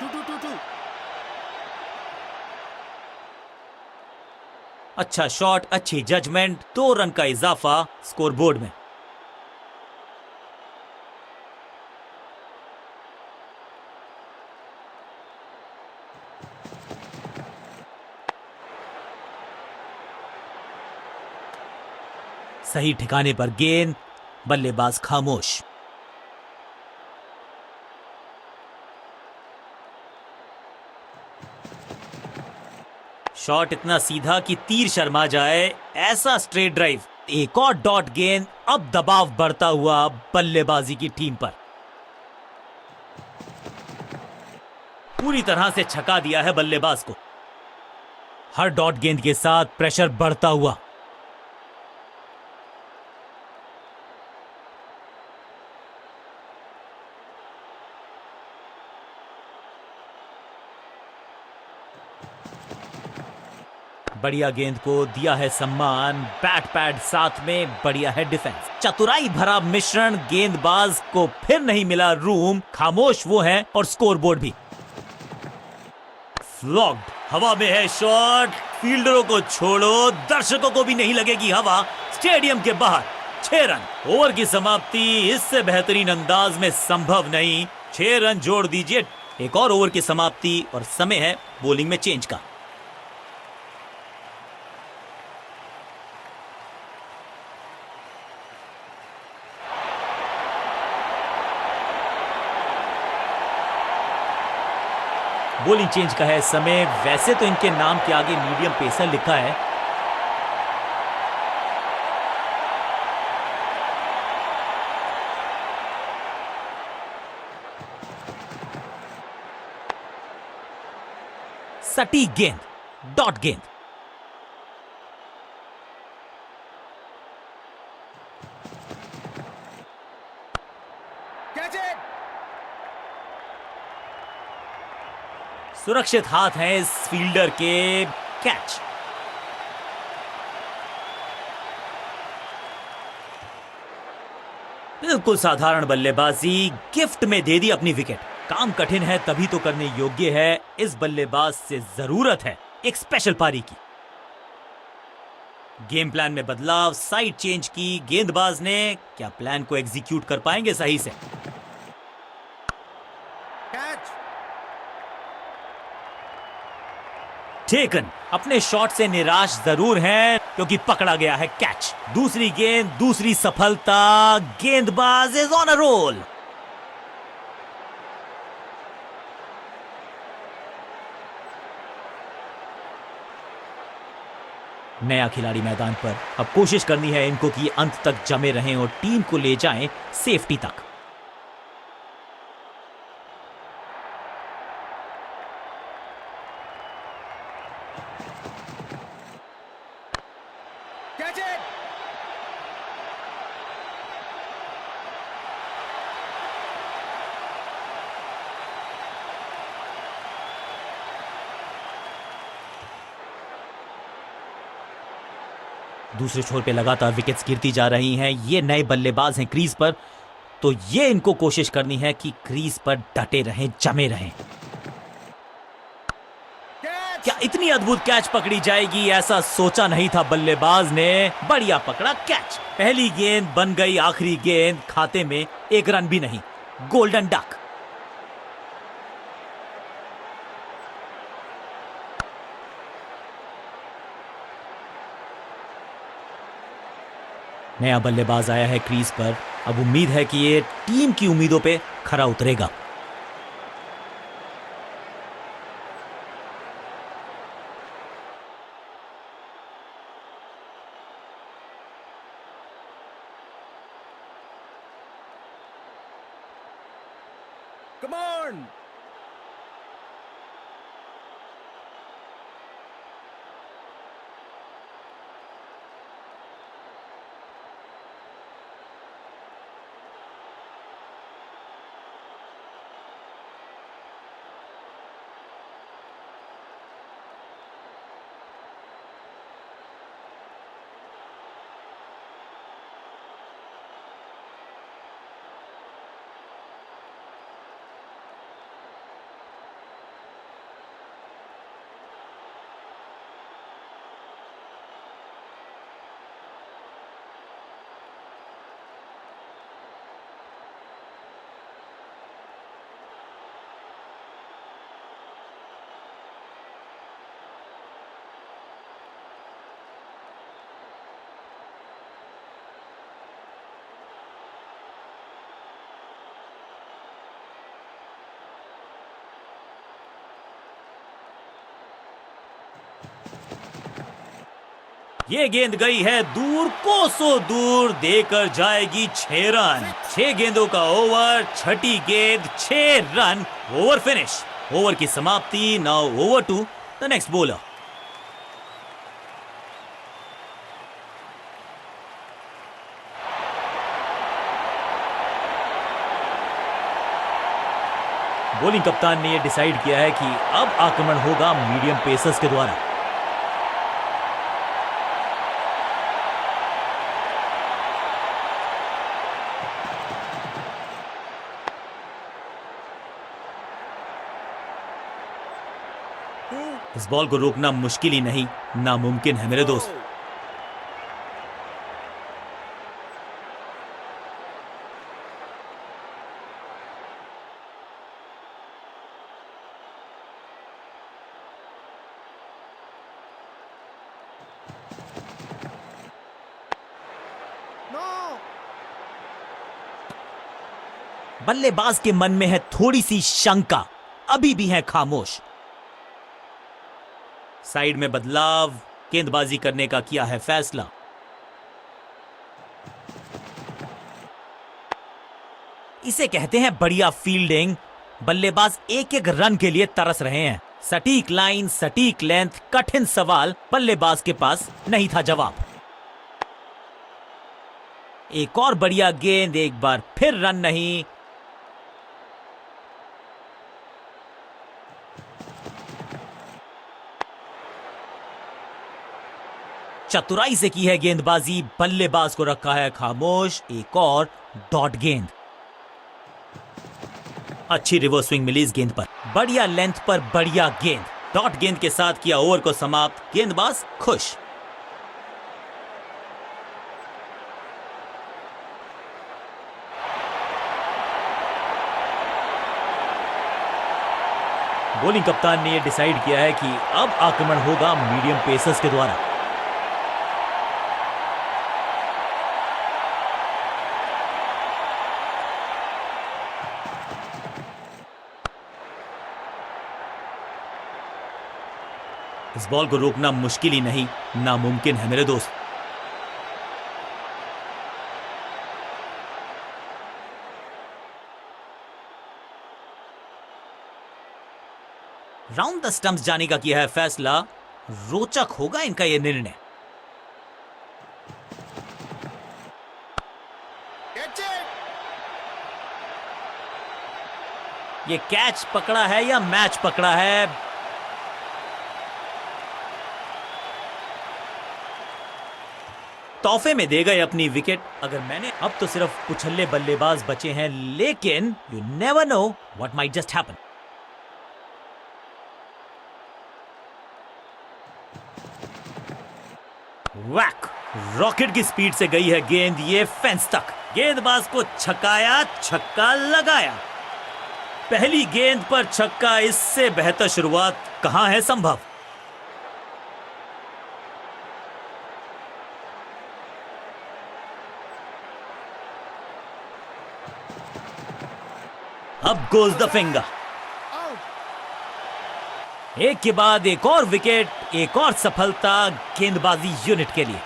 टू अच्छा शॉट, अच्छी जजमेंट, 2 रन का इजाफा स्कोरबोर्ड में। सही ठिकाने पर गेंद, बल्लेबाज खामोश। शॉट इतना सीधा कि तीर शर्मा जाए, ऐसा स्ट्रेट ड्राइव। एक और डॉट गेंद, अब दबाव बढ़ता हुआ बल्लेबाजी की टीम पर। पूरी तरह से छका दिया है बल्लेबाज को। हर डॉट गेंद के साथ प्रेशर बढ़ता हुआ। बढ़िया गेंद को दिया है सम्मान, बैट पैड साथ में, बढ़िया है डिफेंस। चतुराई भरा मिश्रण, गेंदबाज को फिर नहीं मिला रूम, खामोश वो है और स्कोरबोर्ड भी। फ्लॉग्ड, हवा में है शॉट, फील्डरों को छोड़ो, दर्शकों को भी नहीं लगेगी हवा। स्टेडियम के बाहर 6 रन। ओवर की समाप्ति इससे बेहतरीन अंदाज में संभव नहीं। 6 रन जोड़ दीजिए। एक और ओवर की समाप्ति और समय है बॉलिंग में चेंज का। बॉलिंग चेंज का है समय। वैसे तो इनके नाम के आगे मीडियम पेसर लिखा है। सटीक गेंद, डॉट गेंद। Catch it. सुरक्षित हाथ हैं इस फील्डर के। कैच। बिल्कुल साधारण बल्लेबाजी, गिफ्ट में दे दी अपनी विकेट। काम कठिन है तभी तो करने योग्य है। इस बल्लेबाज से जरूरत है एक स्पेशल पारी की। गेम प्लान में बदलाव, साइड चेंज की गेंदबाज ने। क्या प्लान को एग्जीक्यूट कर पाएंगे सही से? कैच। टेकन। अपने शॉट से निराश जरूर हैं क्योंकि पकड़ा गया है कैच। दूसरी गेंद, दूसरी सफलता। गेंदबाज इज ऑन अ रोल। नया खिलाड़ी मैदान पर। अब कोशिश करनी है इनको कि अंत तक जमे रहें और टीम को ले जाएं सेफ्टी तक। Catch it. दूसरे छोर पे लगातार विकेट्स गिरती जा रही हैं। ये नए बल्लेबाज हैं क्रीज पर, तो ये इनको कोशिश करनी है कि क्रीज पर डटे रहें, जमे रहें। कैच। क्या इतनी अद्भुत कैच पकड़ी जाएगी, ऐसा सोचा नहीं था बल्लेबाज ने। बढ़िया पकड़ा कैच। पहली गेंद बन गई आखिरी गेंद। खाते में 1 रन भी नहीं। Golden duck. नया बल्लेबाज आया है क्रीज पर। अब उम्मीद है कि ये टीम की उम्मीदों पे खरा उतरेगा। Come on. ये गेंद गई है दूर, कोसों दूर, देकर जाएगी 6 रन। 6 गेंदों का ओवर, छठी गेंद 6 रन, ओवर फिनिश। ओवर की समाप्ति। Now over to the next bowler. Bowling कप्तान ने यह डिसाइड किया है कि अब आक्रमण होगा मीडियम पेसर्स के द्वारा। इस बॉल को रोकना मुश्किल ही नहीं, नामुमकिन है मेरे दोस्त। No. बल्लेबाज के मन में है थोड़ी सी शंका, अभी भी है खामोश। साइड में बदलाव, गेंदबाजी करने का किया है फैसला। इसे कहते हैं बढ़िया फील्डिंग। बल्लेबाज एक एक रन के लिए तरस रहे हैं। सटीक लाइन, सटीक लेंथ, कठिन सवाल, बल्लेबाज के पास नहीं था जवाब। एक और बढ़िया गेंद, एक बार फिर रन नहीं। चतुराई से की है गेंदबाजी, बल्लेबाज को रखा है खामोश। एक और डॉट गेंद। अच्छी रिवर्स स्विंग मिली इस गेंद पर, बढ़िया लेंथ पर बढ़िया गेंद। डॉट गेंद के साथ किया ओवर को समाप्त, गेंदबाज खुश। बॉलिंग कप्तान ने यह डिसाइड किया है कि अब आक्रमण होगा मीडियम पेसर्स के द्वारा। इस बॉल को रोकना मुश्किल ही नहीं, नामुमकिन है मेरे दोस्त। राउंड द स्टंप्स जाने का किया है फैसला। रोचक होगा इनका यह निर्णय। Catch it. ये कैच पकड़ा है या मैच पकड़ा है? तोहफे में दे गए अपनी विकेट। अगर मैंने अब तो सिर्फ उछल्ले बल्लेबाज बचे हैं, लेकिन you never know what might just happen. वैक, रॉकेट की स्पीड से गई है गेंद, ये फेंस तक। गेंदबाज को छकाया, छक्का लगाया। पहली गेंद पर छक्का, इससे बेहतर शुरुआत कहां है संभव। अब गोज द फिंगर। एक के बाद एक और विकेट, एक और सफलता गेंदबाजी यूनिट के लिए।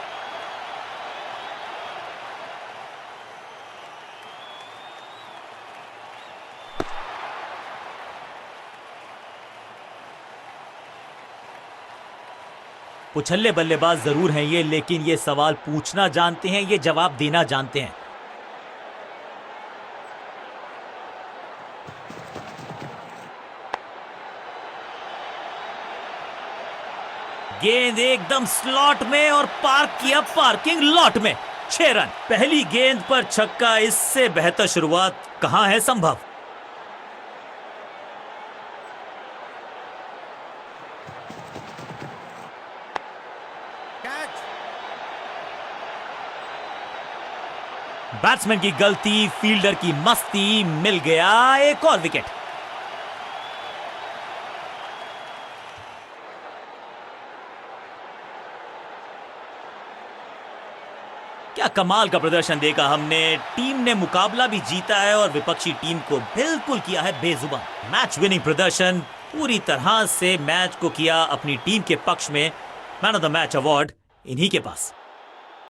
उछल्ले बल्लेबाज जरूर हैं ये, लेकिन ये सवाल पूछना जानते हैं, ये जवाब देना जानते हैं। गेंद एकदम स्लॉट में और पार्क किया पार्किंग लॉट में। 6 रन। पहली गेंद पर छक्का, इससे बेहतर शुरुआत कहां है संभव। Catch. बैट्समैन की गलती, फील्डर की मस्ती, मिल गया एक और विकेट। क्या कमाल का प्रदर्शन देखा हमने। टीम ने मुकाबला भी जीता है और विपक्षी टीम को बिल्कुल किया है बेजुबान। मैच विनिंग प्रदर्शन, पूरी तरह से मैच को किया अपनी टीम के पक्ष में। Man of the match award इन्हीं के पास।